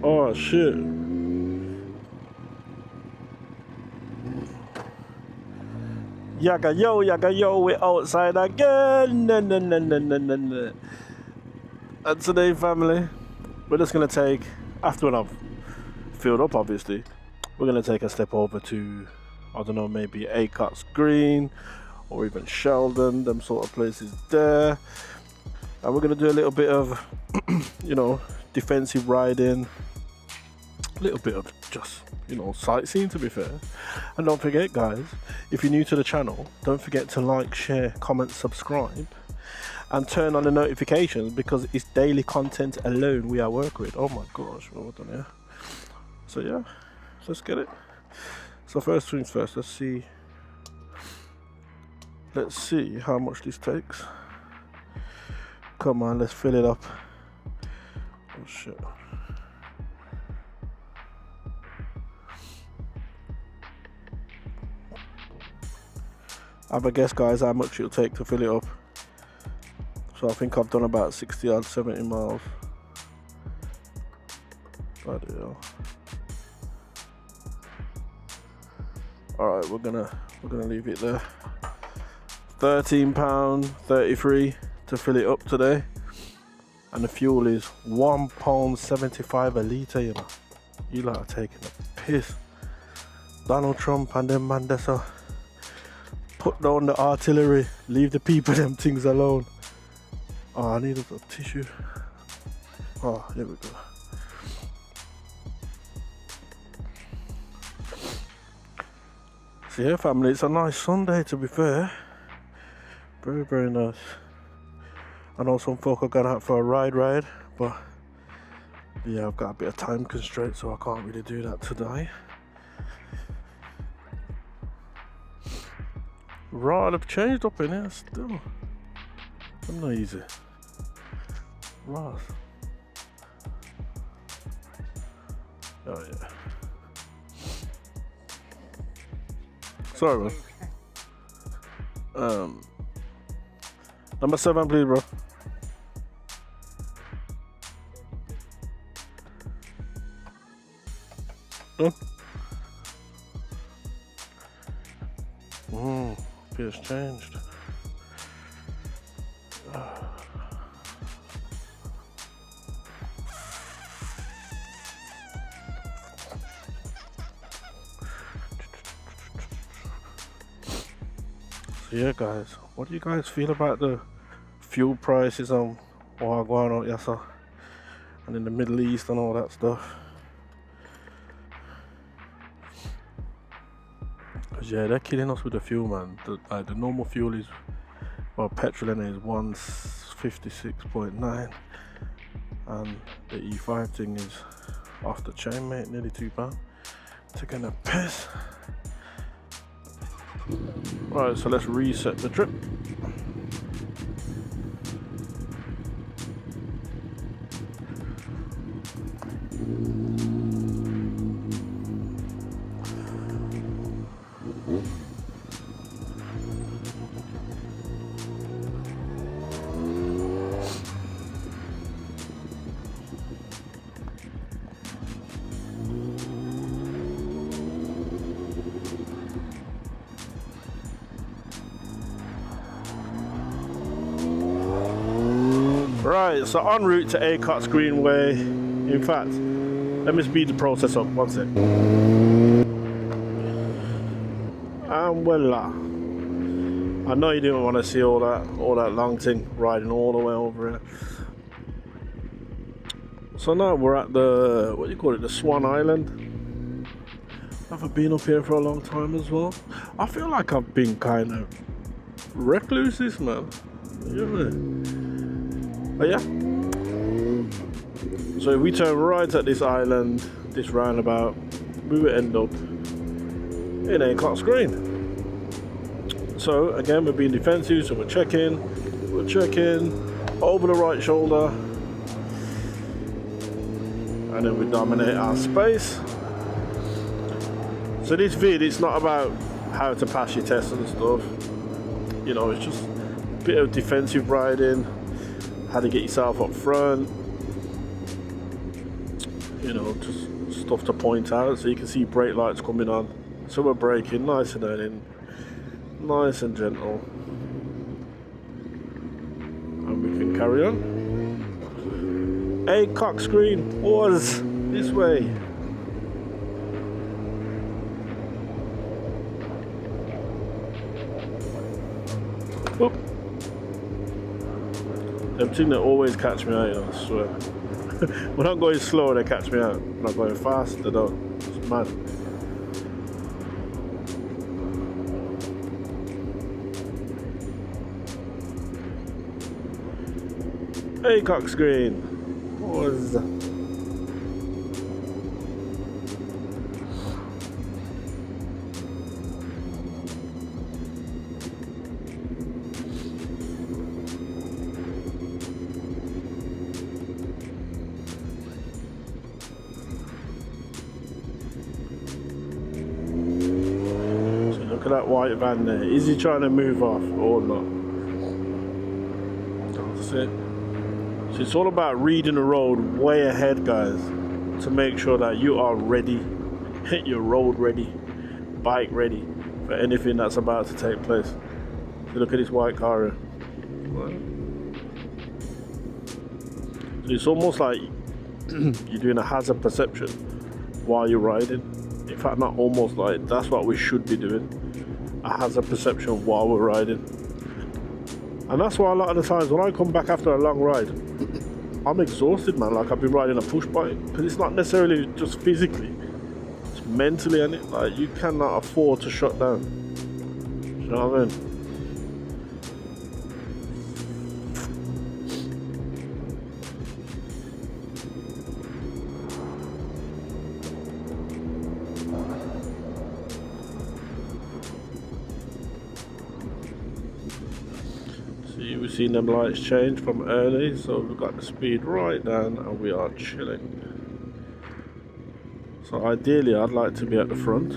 Oh shit. Yaga yo, we're outside again. And today, family, we're just gonna take, after when I've filled up, obviously, we're gonna take a step over to, I don't know, maybe Acocks Green or even Sheldon, them sort of places there. And we're gonna do a little bit of, you know, defensive riding, a little bit of just, you know, sightseeing, to be fair. And don't forget, guys, if you're new to the channel, don't forget to like, share, comment, subscribe, and turn on the notifications, because it's daily content alone we are working with. Oh my gosh, what have I done here? So yeah, let's get it. So first things first, let's see how much this takes. Come on, let's fill it up. Oh shit. Have a guess, guys, how much it'll take to fill it up. So I think I've done about 60 odd 70 miles. Bloody hell. Alright, we're gonna leave it there. £13.33 to fill it up today. And the fuel is £1.75 a litre, you know. You lot are taking a piss. Donald Trump and them man, that's a put down the artillery, leave the people them things alone. Oh, I need a tissue. Oh, here we go. So yeah, family, it's a nice Sunday, to be fair. Very, very nice. I know some folk are going out for a ride, but yeah, I've got a bit of time constraint, so I can't really do that today. Right, I've changed up in here still. I'm not easy. Right. Oh yeah. Sorry, man. Number 7, please, bro. Done? It's changed. So yeah, guys, what do you guys feel about the fuel prices and what are going on, yes sir, and in the Middle East and all that stuff? Yeah, they're killing us with the fuel, man. The normal fuel is, well, petrol in it is 156.9, and the E5 thing is off the chain, mate, nearly £2. Taking a piss. Right, so let's reset the trip. Right, so en route to Acocks Greenway. In fact, let me speed the process up, one sec. And voila. I know you didn't want to see all that long thing riding all the way over here. So now we're at the, what do you call it, the Swan Island. I've been up here for a long time as well. I feel like I've been kind of recluses, man. You know? But yeah, so if we turn right at this island, this roundabout, we will end up in Acocks Green. So again, we're being defensive, so we're checking over the right shoulder, and then we dominate our space. So this vid, it's not about how to pass your tests and stuff, you know, it's just a bit of defensive riding, how to get yourself up front, you know, just stuff to point out. So you can see brake lights coming on. So we're braking nice and early, nice and gentle, and we can carry on. Acocks Green was this way. Whoop. Them things that always catch me out, you know, I swear. When I'm going slow, they catch me out. When I'm going fast, they don't. It's mad. Acocks Green was. Look at that white van there. Is he trying to move off or not? That's it. So it's all about reading the road way ahead, guys, to make sure that you are ready, you're road ready, bike ready for anything that's about to take place. So look at this white car here. So it's almost like you're doing a hazard perception while you're riding. In fact, not almost, like that's what we should be doing. A hazard perception while we're riding. And that's why a lot of the times when I come back after a long ride, I'm exhausted, man. Like I've been riding a push bike, because it's not necessarily just physically, it's mentally, and it like you cannot afford to shut down. You know what I mean? We've seen them lights change from early, so we've got the speed right down and we are chilling. So ideally I'd like to be at the front.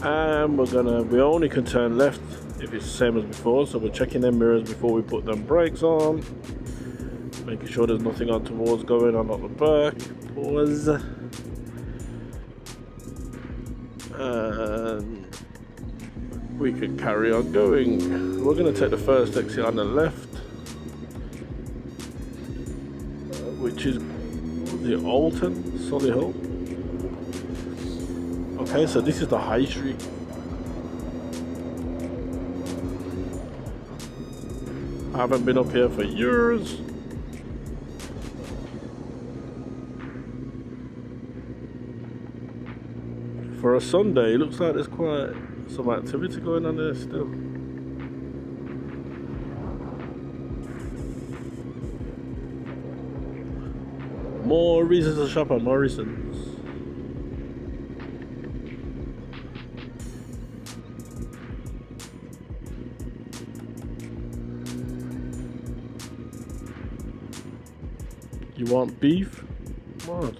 And we only can turn left if it's the same as before, so we're checking them mirrors before we put them brakes on, making sure there's nothing untowards going on at the back. Pause. And we can carry on going. We're going to take the first exit on the left, which is the Alton, Solihull. Okay, so this is the High Street. I haven't been up here for years. For a Sunday, it looks like there's quite some activity going on there still. More reasons to shop at Morrison's. You want beef? What?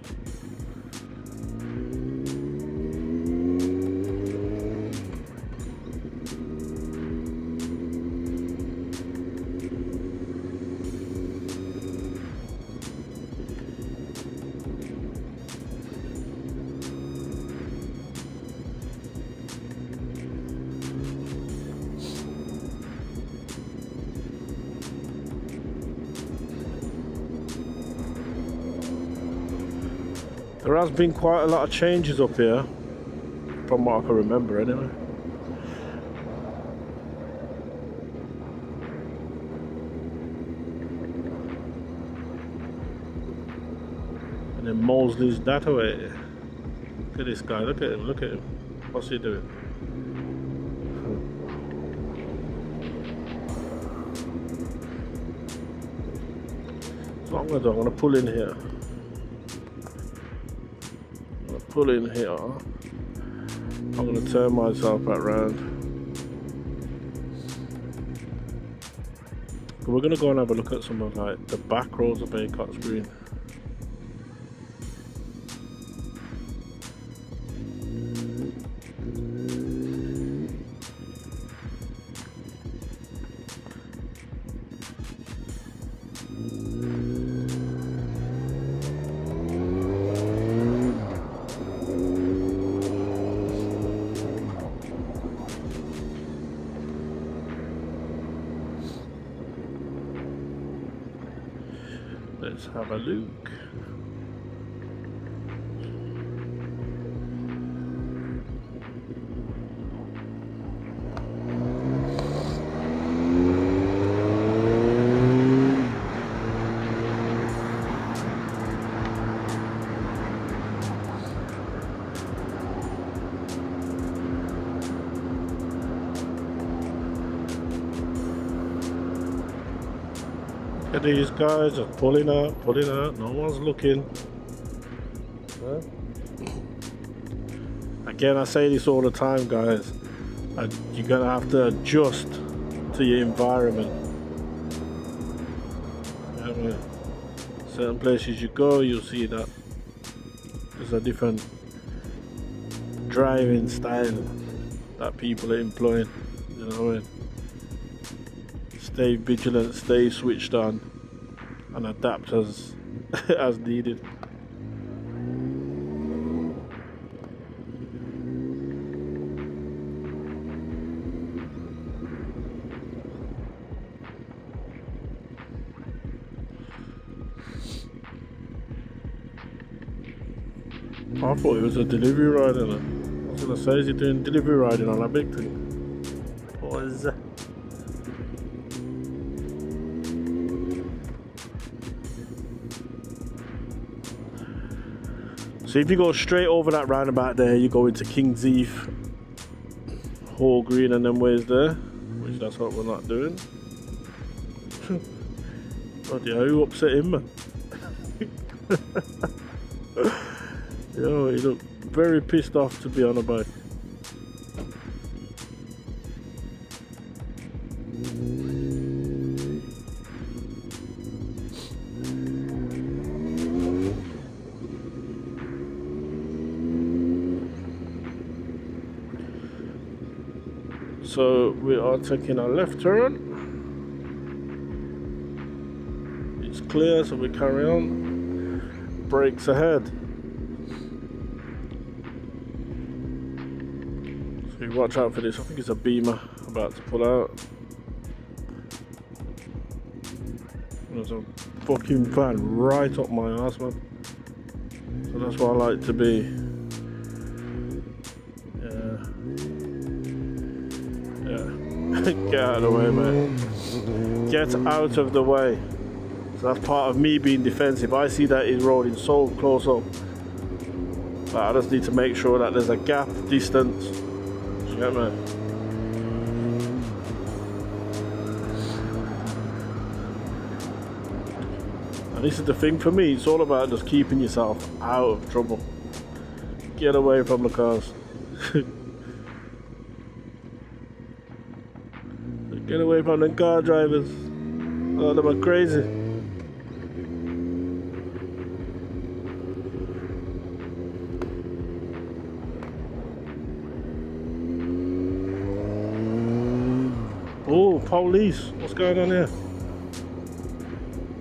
There has been quite a lot of changes up here, from what I can remember anyway. And then Mosley's that way. Look at this guy, look at him, look at him. What's he doing? So what I'm going to pull in here. Pull in here. I'm going to turn myself back round. We're going to go and have a look at some of like the back roads of Acocks Green. Let's have a look. These guys are pulling out, no one's looking. Again, I say this all the time, guys, you're gonna have to adjust to your environment. You know what I mean? Certain places you go, you'll see that there's a different driving style that people are employing. You know what I mean? Stay vigilant, stay switched on, and adapt as as needed. I thought it was a delivery rider. I was gonna say, is he doing delivery riding on a big thing? What is that? So if you go straight over that roundabout there, you go into King's Heath, Hall Green and then ways there, which that's what we're not doing. Bloody hell, who upset him, man? Yo, he looked very pissed off to be on a bike. So we are taking a left turn. It's clear, so we carry on. Brakes ahead. So you watch out for this. I think it's a Beamer about to pull out. There's a fucking van right up my ass, man. So that's why I like to be. Get out of the way, mate. Get out of the way. So that's part of me being defensive. I see that he's rolling so close up. But I just need to make sure that there's a gap, distance. You get me? And this is the thing for me. It's all about just keeping yourself out of trouble. Get away from the cars. Get away from the car drivers. Oh, them are crazy. Oh, police. What's going on here?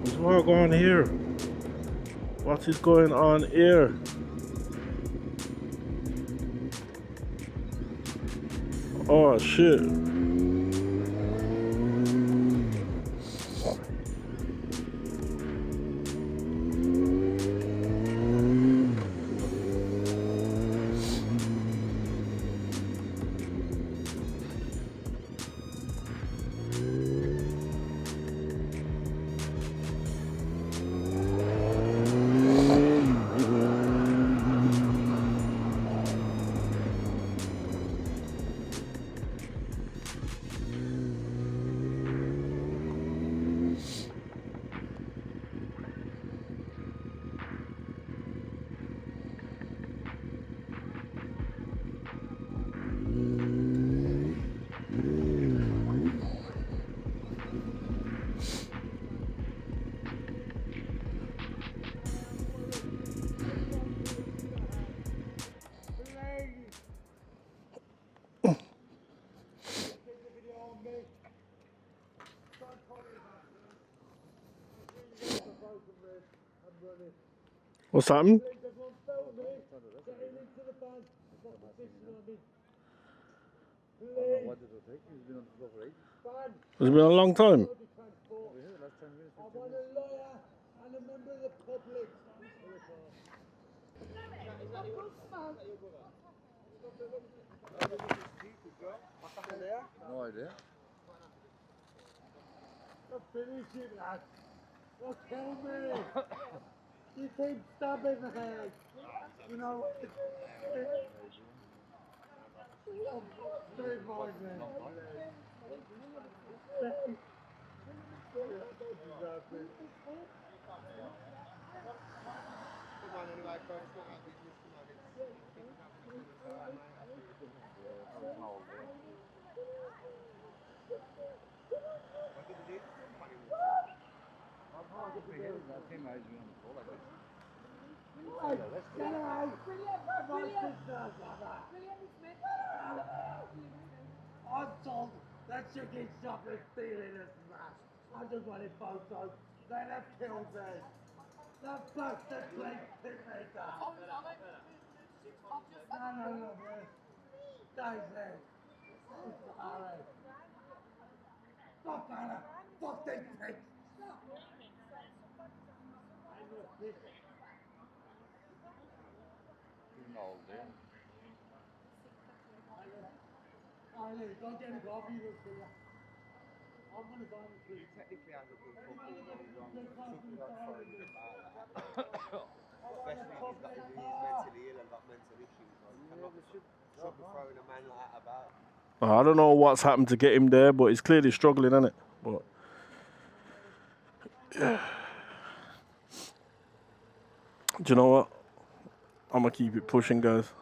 What's going on here? What is going on here? Oh, shit. What's happening? It's been a long time. No idea. Finish it, lad. Don't kill me. You keep stabbing the head. You know what it is? Straight boys, man. Come on, anyway, guys, it's not our business, come on, it's people having a good time, mate. What did you do? Funny walk. I'm told that chicken shop is stealing this rat. I just wanted photos. They have killed me. That bastard please pick me down. No, man. Daisy. I'm sorry. Fuck Anna. Fuck these pigs. Eileen, go get a coffee. I'm gonna go and He technically has a good football goal, something like throwing it about that. Especially if he's mentally ill and got mental issues, like, you cannot should be throwing a man like that about. I don't know what's happened to get him there, but he's clearly struggling, isn't it? But do you know what? I'm gonna keep it pushing, guys.